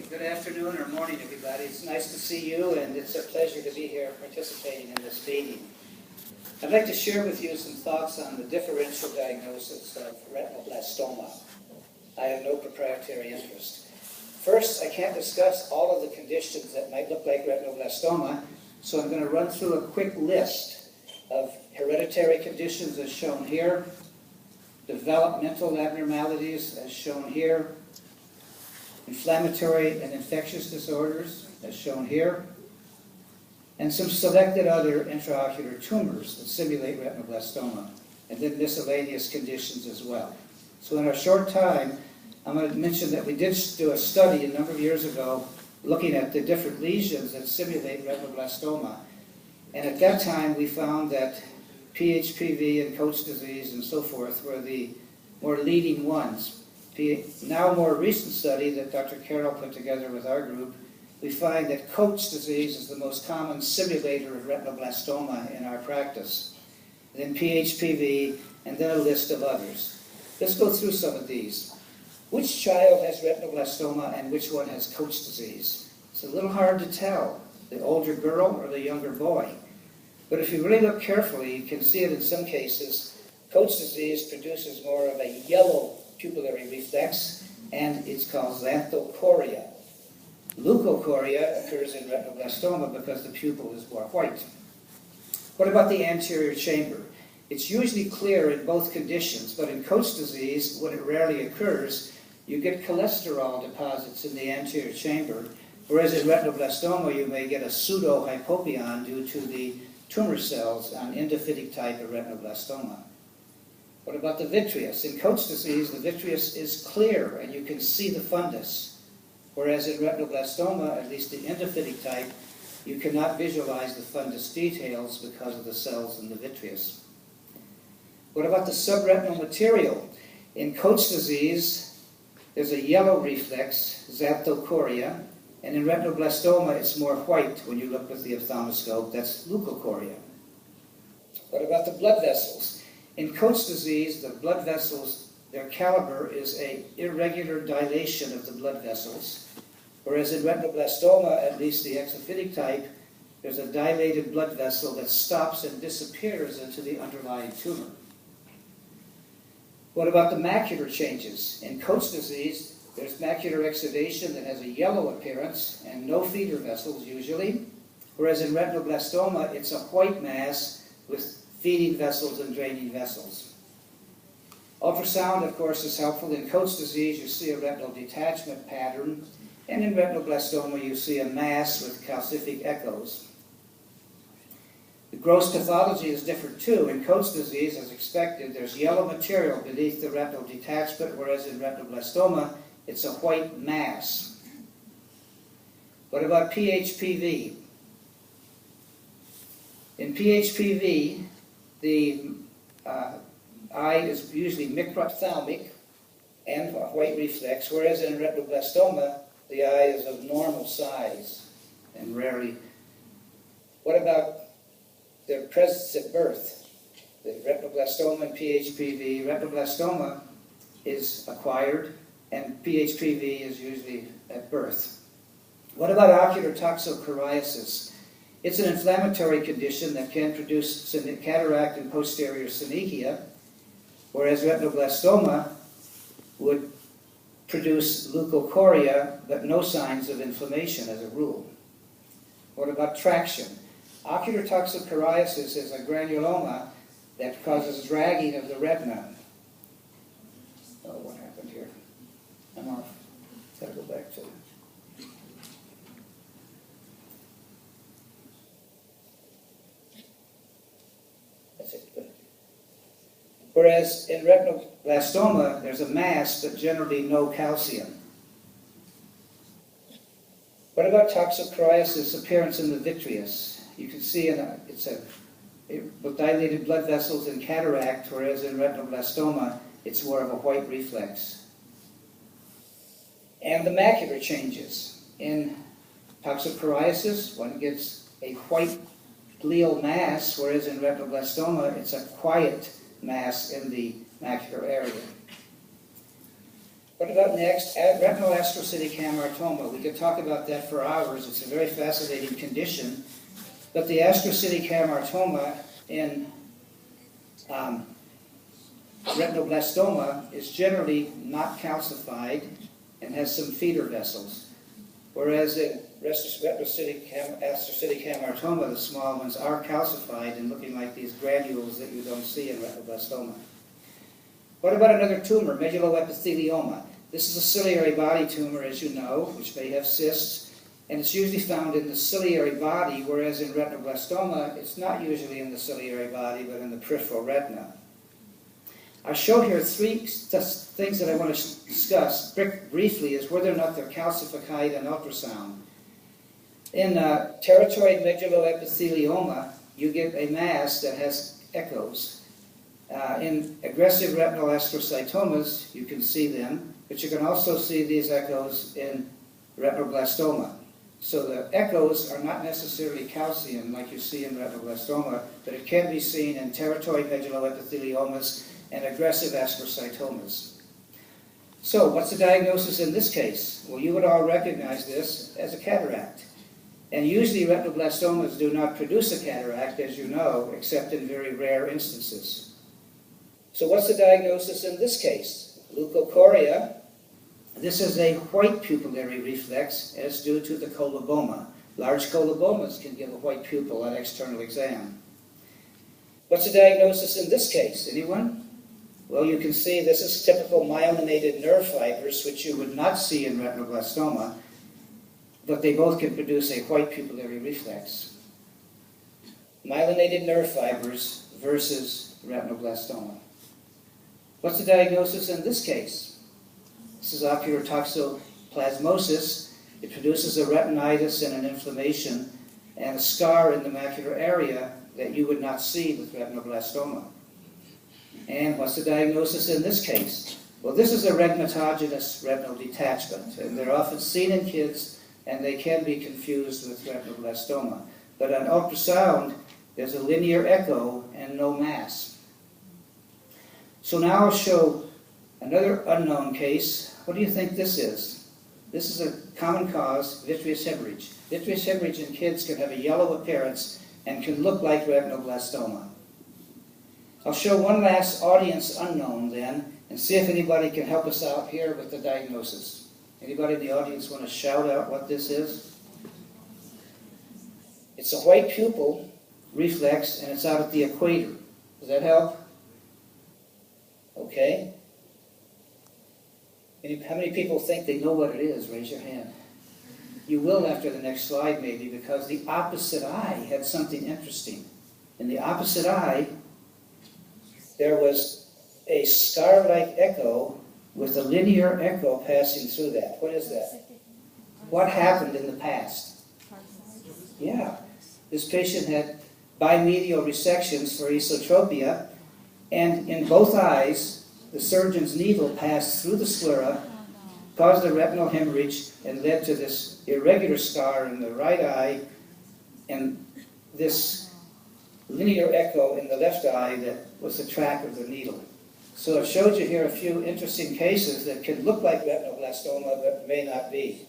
Good afternoon or morning, everybody. It's nice to see you, and it's a pleasure to be here participating in this meeting. I'd like to share with you some thoughts on the differential diagnosis of retinoblastoma. I have no proprietary interest. First, I can't discuss all of the conditions that might look like retinoblastoma, so I'm going to run through a quick list of hereditary conditions as shown here, developmental abnormalities as shown here, inflammatory and infectious disorders as shown here, and some selected other intraocular tumors that simulate retinoblastoma, and then miscellaneous conditions as well. So in our short time, I'm going to mention that we did do a study a number of years ago looking at the different lesions that simulate retinoblastoma. And at that time, we found that PHPV and Coats disease and so forth were the more leading ones. Now, a more recent study that Dr. Carroll put together with our group, we find that Coats disease is the most common simulator of retinoblastoma in our practice. Then PHPV, and then a list of others. Let's go through some of these. Which child has retinoblastoma and which one has Coats disease? It's a little hard to tell, the older girl or the younger boy. But if you really look carefully, you can see it in some cases. Coats disease produces more of a yellow pupillary reflex, and it's called xanthochoria. Leukochoria occurs in retinoblastoma because the pupil is more white. What about the anterior chamber? It's usually clear in both conditions, but in Coats disease, when it rarely occurs, you get cholesterol deposits in the anterior chamber, whereas in retinoblastoma, you may get a pseudohypopyon due to the tumor cells on endophytic type of retinoblastoma. What about the vitreous? In Coats disease, the vitreous is clear and you can see the fundus, whereas in retinoblastoma, at least the endophytic type, you cannot visualize the fundus details because of the cells in the vitreous. What about the subretinal material? In Coats disease, there's a yellow reflex, xanthochoria, and in retinoblastoma, it's more white when you look with the ophthalmoscope. That's leukochoria. What about the blood vessels? In Coats disease, the blood vessels, their caliber is an irregular dilation of the blood vessels, whereas in retinoblastoma, at least the exophytic type, there's a dilated blood vessel that stops and disappears into the underlying tumor. What about the macular changes? In Coats disease, there's macular exudation that has a yellow appearance and no feeder vessels usually, whereas in retinoblastoma, it's a white mass with feeding vessels and draining vessels. Ultrasound, of course, is helpful. In Coats disease, you see a retinal detachment pattern, and in retinoblastoma, you see a mass with calcific echoes. The gross pathology is different too. In Coats disease, as expected, there's yellow material beneath the retinal detachment, whereas in retinoblastoma, it's a white mass. What about PHPV? In PHPV, the eye is usually microphthalmic and a white reflex, whereas in retinoblastoma, the eye is of normal size and rarely. What about their presence at birth? The retinoblastoma and PHPV. Retinoblastoma is acquired, and PHPV is usually at birth. What about ocular toxocariasis? It's an inflammatory condition that can produce cataract and posterior synechia, whereas retinoblastoma would produce leukochoria, but no signs of inflammation as a rule. What about traction? Ocular toxocariasis is a granuloma that causes dragging of the retina. Oh, what happened here? I'm off. Gotta go back to it. That's it. Good. Whereas in retinoblastoma, there's a mass, but generally no calcium. What about toxocariasis appearance in the vitreous? You can see with dilated blood vessels and cataract, whereas in retinoblastoma, it's more of a white reflex. And the macular changes. In toxocariasis, one gets a white glial mass, whereas in retinoblastoma, it's a quiet mass in the macular area. What about next? Retinal astrocytic hamartoma. We could talk about that for hours. It's a very fascinating condition. But the astrocytic hamartoma in retinoblastoma is generally not calcified and has some feeder vessels. Whereas in astrocytic hamartoma, the small ones are calcified and looking like these granules that you don't see in retinoblastoma. What about another tumor, medulloepithelioma? This is a ciliary body tumor, as you know, which may have cysts, and it's usually found in the ciliary body, whereas in retinoblastoma, it's not usually in the ciliary body, but in the peripheral retina. I'll show here three things that I want to discuss briefly, is whether or not they're calcified in ultrasound. In teratoid medulloepithelioma, you get a mass that has echoes. In aggressive retinal astrocytomas, you can see them, but you can also see these echoes in retinoblastoma. So the echoes are not necessarily calcium like you see in retinoblastoma, but it can be seen in teratoid medulloepitheliomas and aggressive astrocytomas. So what's the diagnosis in this case? Well, you would all recognize this as a cataract. And usually retinoblastomas do not produce a cataract, as you know, except in very rare instances. So what's the diagnosis in this case? Leukocoria. This is a white pupillary reflex as due to the coloboma. Large colobomas can give a white pupil on external exam. What's the diagnosis in this case? Anyone? Well, you can see this is typical myelinated nerve fibers, which you would not see in retinoblastoma, but they both can produce a white pupillary reflex. Myelinated nerve fibers versus retinoblastoma. What's the diagnosis in this case? This is ocular toxoplasmosis. It produces a retinitis and an inflammation and a scar in the macular area that you would not see with retinoblastoma. And what's the diagnosis in this case? Well, this is a rhegmatogenous retinal detachment, and they're often seen in kids, and they can be confused with retinoblastoma. But on ultrasound, there's a linear echo and no mass. So now I'll show another unknown case. What do you think this is? This is a common cause, vitreous hemorrhage. Vitreous hemorrhage in kids can have a yellow appearance and can look like retinoblastoma. I'll show one last audience unknown then, and see if anybody can help us out here with the diagnosis. Anybody in the audience want to shout out what this is? It's a white pupil reflex, and it's out at the equator. Does that help? Okay. How many people think they know what it is? Raise your hand. You will after the next slide maybe, because the opposite eye had something interesting. In the opposite eye, there was a scar-like echo with a linear echo passing through that. What is that? What happened in the past? Yeah. This patient had bimedial resections for esotropia, and in both eyes, the surgeon's needle passed through the sclera, caused a retinal hemorrhage, and led to this irregular scar in the right eye, and this linear echo in the left eye that was the track of the needle. So I've showed you here a few interesting cases that can look like retinoblastoma, but may not be.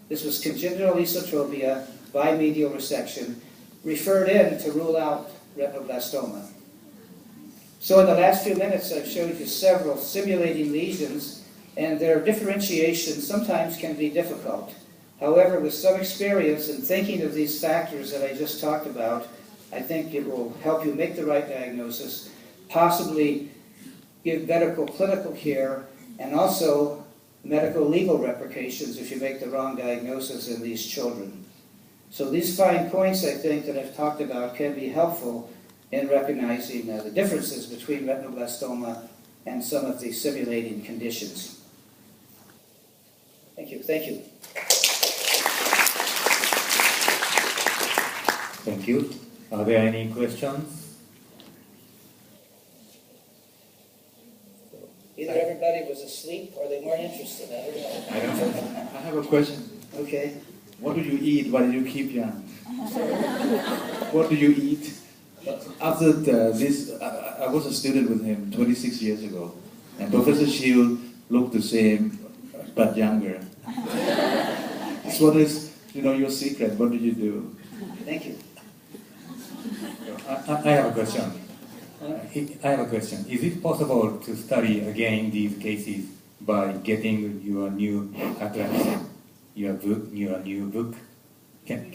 This was congenital esotropia, bimedial resection, referred in to rule out retinoblastoma. So in the last few minutes, I've showed you several simulating lesions, and their differentiation sometimes can be difficult. However, with some experience in thinking of these factors that I just talked about, I think it will help you make the right diagnosis, possibly give medical clinical care, and also medical legal repercussions if you make the wrong diagnosis in these children. So these fine points, I think, that I've talked about can be helpful in recognizing the differences between retinoblastoma and some of the simulating conditions. Thank you. Thank you. Thank you. Are there any questions? Either everybody was asleep or they weren't interested. I don't know. I have a question. Okay. What do you eat while you keep young? What do you eat? After this, I was a student with him 26 years ago, and Professor Shield look the same but younger. So what is, your secret? What do you do? Thank you. I have a question. I have a question. Is it possible to study again these cases by getting your new atlas, your new book? Can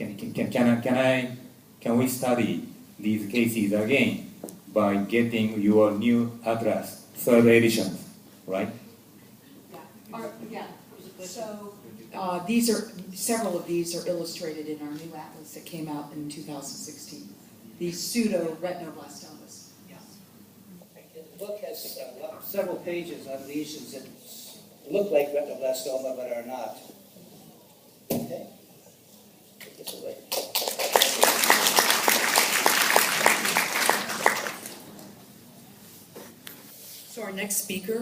we study these cases again by getting your new atlas, third edition, right? Yeah. So several of these are illustrated in our new atlas that came out in 2016. These pseudo-retinoblastomas. The book has several pages on lesions that look like retinoblastoma but are not. Okay. Put this away. So our next speaker